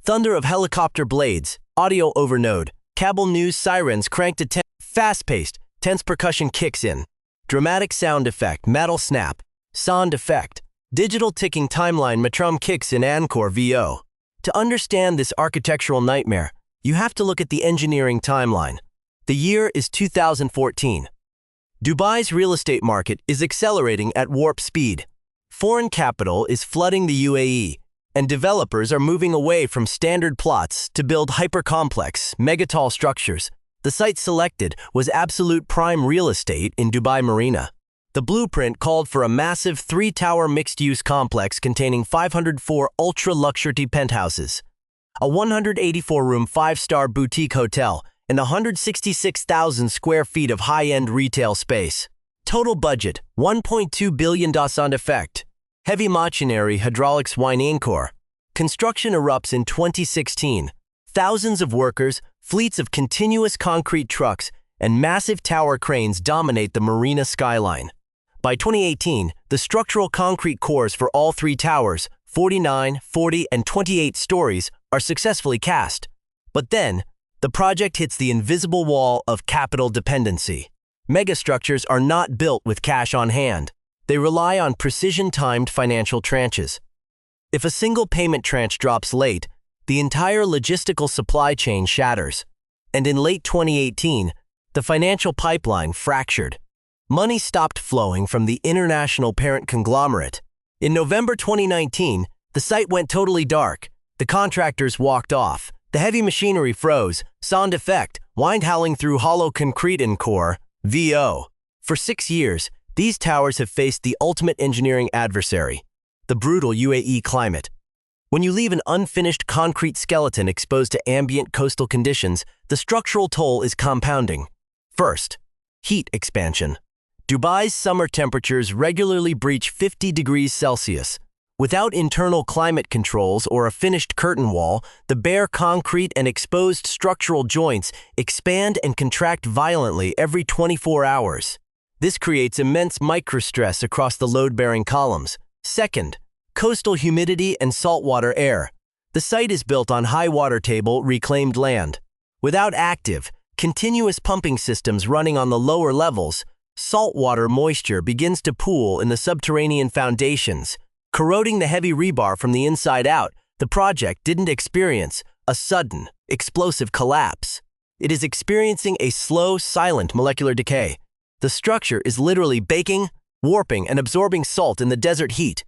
Thunder of helicopter blades, audio overnode, cable news sirens cranked to 10, fast-paced, tense percussion kicks in, dramatic sound effect, metal snap, sound effect, digital ticking timeline metrum kicks in Encore VO. To understand this architectural nightmare, you have to look at the engineering timeline. The year is 2014. Dubai's real estate market is accelerating at warp speed. Foreign capital is flooding the UAE, and developers are moving away from standard plots to build hyper-complex, megatall structures. The site selected was absolute prime real estate in Dubai Marina. The blueprint called for a massive 3-tower mixed-use complex containing 504 ultra-luxury penthouses, a 184-room 5-star boutique hotel, and 166,000 square feet of high-end retail space. Total budget, $1.2 billion. Sound effect, heavy machinery hydraulics wine Encore. Construction erupts in 2016. Thousands of workers, fleets of continuous concrete trucks, and massive tower cranes dominate the marina skyline. By 2018, the structural concrete cores for all 3 towers, 49, 40, and 28 stories, are successfully cast. But then, the project hits the invisible wall of capital dependency. Megastructures are not built with cash on hand. They rely on precision-timed financial tranches. If a single payment tranche drops late, the entire logistical supply chain shatters. And in late 2018, the financial pipeline fractured. Money stopped flowing from the international parent conglomerate. In November 2019, the site went totally dark. The contractors walked off. The heavy machinery froze. Sound effect, wind howling through hollow concrete Encore VO. For 6 years, these towers have faced the ultimate engineering adversary, the brutal UAE climate. When you leave an unfinished concrete skeleton exposed to ambient coastal conditions, the structural toll is compounding. First, heat expansion. Dubai's summer temperatures regularly breach 50 degrees Celsius. Without internal climate controls or a finished curtain wall, the bare concrete and exposed structural joints expand and contract violently every 24 hours. This creates immense microstress across the load-bearing columns. Second, coastal humidity and saltwater air. The site is built on high water table reclaimed land. Without active, continuous pumping systems running on the lower levels, saltwater moisture begins to pool in the subterranean foundations, corroding the heavy rebar from the inside out. The project didn't experience a sudden, explosive collapse. It is experiencing a slow, silent molecular decay. The structure is literally baking, warping, and absorbing salt in the desert heat.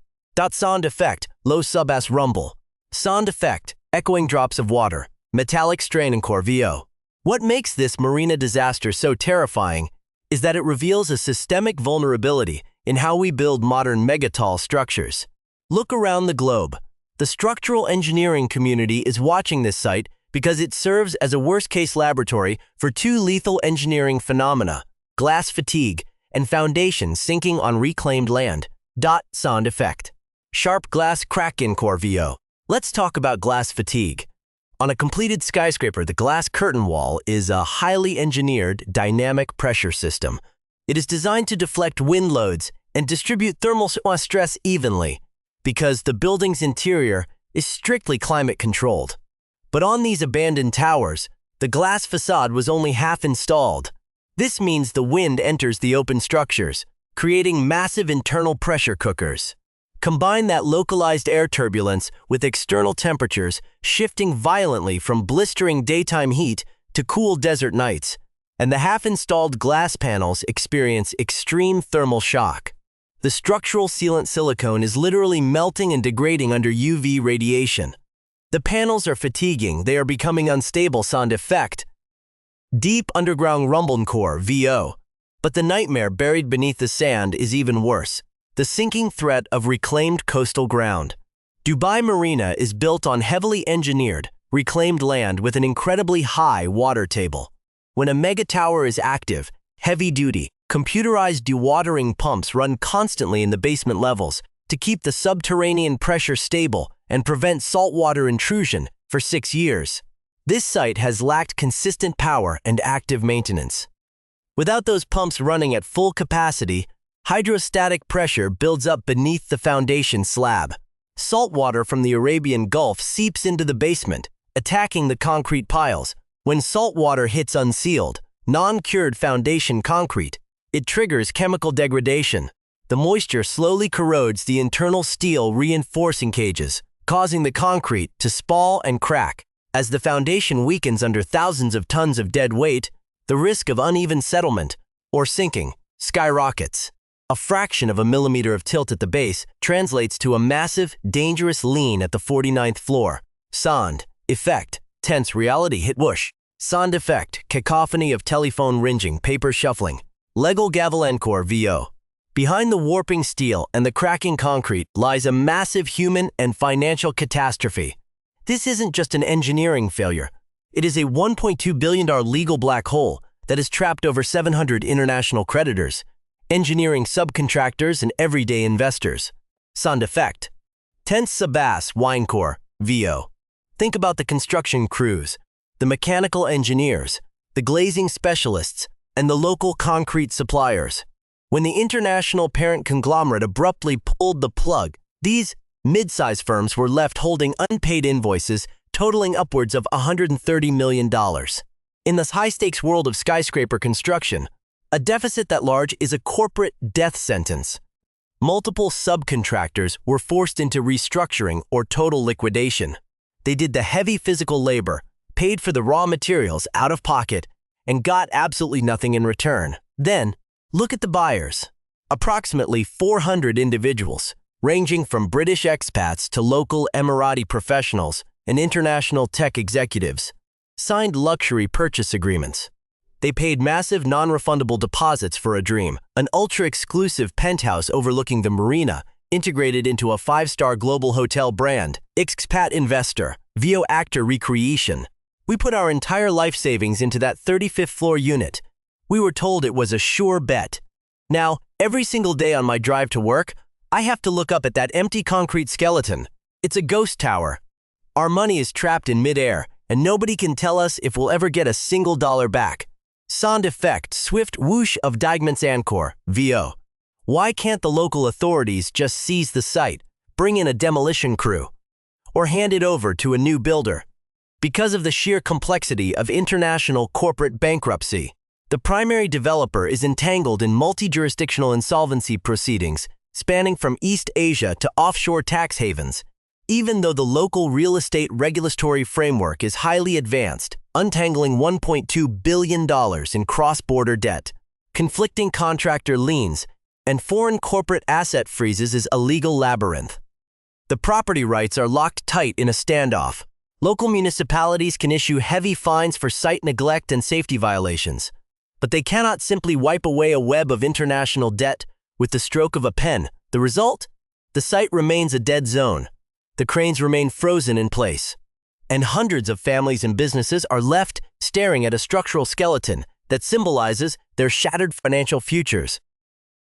Sound effect, low sub-bass rumble. Sound effect, echoing drops of water. Metallic strain Encore VO. What makes this marina disaster so terrifying is that it reveals a systemic vulnerability in how we build modern megatall structures. Look around the globe. The structural engineering community is watching this site because it serves as a worst-case laboratory for 2 lethal engineering phenomena: glass fatigue and foundations sinking on reclaimed land. Sound effect, sharp glass crack Encore VO. Let's talk about glass fatigue. On a completed skyscraper, the glass curtain wall is a highly engineered dynamic pressure system. It is designed to deflect wind loads and distribute thermal stress evenly because the building's interior is strictly climate controlled. But on these abandoned towers, the glass facade was only half installed. This means the wind enters the open structures, creating massive internal pressure cookers. Combine that localized air turbulence with external temperatures shifting violently from blistering daytime heat to cool desert nights, and the half-installed glass panels experience extreme thermal shock. The structural sealant silicone is literally melting and degrading under UV radiation. The panels are fatiguing, they are becoming unstable. Sound effect, deep underground rumble Encore VO. But the nightmare buried beneath the sand is even worse. The sinking threat of reclaimed coastal ground. Dubai Marina is built on heavily engineered, reclaimed land with an incredibly high water table. When a mega tower is active, heavy-duty, computerized dewatering pumps run constantly in the basement levels to keep the subterranean pressure stable and prevent saltwater intrusion for 6 years. This site has lacked consistent power and active maintenance. Without those pumps running at full capacity, hydrostatic pressure builds up beneath the foundation slab. Salt water from the Arabian Gulf seeps into the basement, attacking the concrete piles. When salt water hits unsealed, non-cured foundation concrete, it triggers chemical degradation. The moisture slowly corrodes the internal steel reinforcing cages, causing the concrete to spall and crack. As the foundation weakens under thousands of tons of dead weight, the risk of uneven settlement or sinking skyrockets. A fraction of a millimeter of tilt at the base translates to a massive, dangerous lean at the 49th floor. Sound effect, tense reality hit whoosh. Sound effect, cacophony of telephone ringing, paper shuffling. Legal gavel encore VO. Behind the warping steel and the cracking concrete lies a massive human and financial catastrophe. This isn't just an engineering failure. It is a $1.2 billion legal black hole that has trapped over 700 international creditors, engineering subcontractors and everyday investors. Sound effect. Tense Sabas Winecore VO. Think about the construction crews, the mechanical engineers, the glazing specialists, and the local concrete suppliers. When the international parent conglomerate abruptly pulled the plug, these mid-size firms were left holding unpaid invoices totaling upwards of $130 million. In this high-stakes world of skyscraper construction, a deficit that large is a corporate death sentence. Multiple subcontractors were forced into restructuring or total liquidation. They did the heavy physical labor, paid for the raw materials out of pocket, and got absolutely nothing in return. Then, look at the buyers. Approximately 400 individuals, ranging from British expats to local Emirati professionals and international tech executives, signed luxury purchase agreements. They paid massive non-refundable deposits for a dream, an ultra-exclusive penthouse overlooking the marina, integrated into a 5-star global hotel brand. Expat investor, VO actor recreation. We put our entire life savings into that 35th floor unit. We were told it was a sure bet. Now, every single day on my drive to work, I have to look up at that empty concrete skeleton. It's a ghost tower. Our money is trapped in midair, and nobody can tell us if we'll ever get a single dollar back. Sound effect, swift whoosh of Diamond's Encore, VO. Why can't the local authorities just seize the site, bring in a demolition crew, or hand it over to a new builder? Because of the sheer complexity of international corporate bankruptcy, the primary developer is entangled in multi-jurisdictional insolvency proceedings spanning from East Asia to offshore tax havens. Even though the local real estate regulatory framework is highly advanced, untangling $1.2 billion in cross-border debt, conflicting contractor liens, and foreign corporate asset freezes is a legal labyrinth. The property rights are locked tight in a standoff. Local municipalities can issue heavy fines for site neglect and safety violations, but they cannot simply wipe away a web of international debt with the stroke of a pen. The result? The site remains a dead zone. The cranes remain frozen in place, and hundreds of families and businesses are left staring at a structural skeleton that symbolizes their shattered financial futures.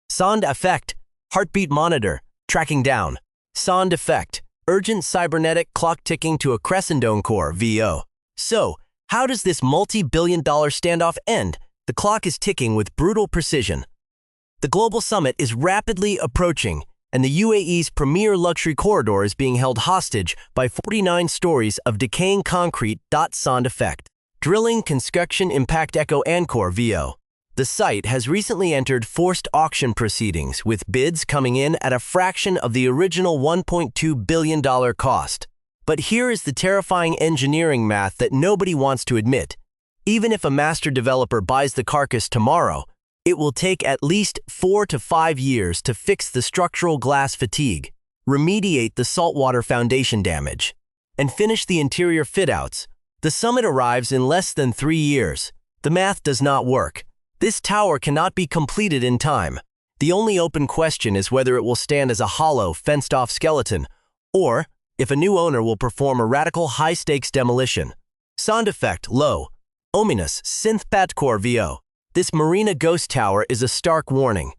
Sound effect, heartbeat monitor, tracking down. Sound effect, urgent cybernetic clock ticking to a crescendo encore VO. So, how does this multi-billion-dollar standoff end? The clock is ticking with brutal precision. The global summit is rapidly approaching, and the UAE's premier luxury corridor is being held hostage by 49 stories of decaying concrete. Sound effect. Drilling construction impact echo encore VO. The site has recently entered forced auction proceedings, with bids coming in at a fraction of the original $1.2 billion cost. But here is the terrifying engineering math that nobody wants to admit. Even if a master developer buys the carcass tomorrow, it will take at least 4 to 5 years to fix the structural glass fatigue, remediate the saltwater foundation damage, and finish the interior fit-outs. The summit arrives in less than 3 years. The math does not work. This tower cannot be completed in time. The only open question is whether it will stand as a hollow, fenced-off skeleton, or if a new owner will perform a radical high-stakes demolition. Sound effect, low, ominous, synth patcore VO. This marina ghost tower is a stark warning.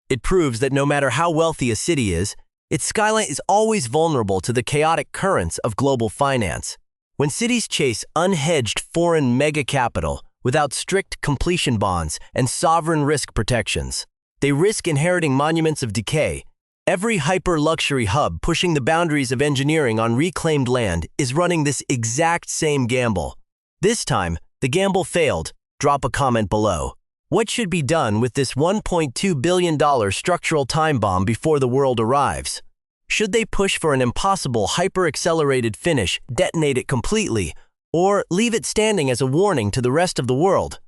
It proves that no matter how wealthy a city is, its skyline is always vulnerable to the chaotic currents of global finance. When cities chase unhedged foreign mega capital without strict completion bonds and sovereign risk protections, they risk inheriting monuments of decay, Every hyper-luxury hub pushing the boundaries of engineering on reclaimed land is running this exact same gamble. This time, the gamble failed. Drop a comment below. What should be done with this $1.2 billion structural time bomb before the world arrives? Should they push for an impossible hyper-accelerated finish, detonate it completely, or leave it standing as a warning to the rest of the world?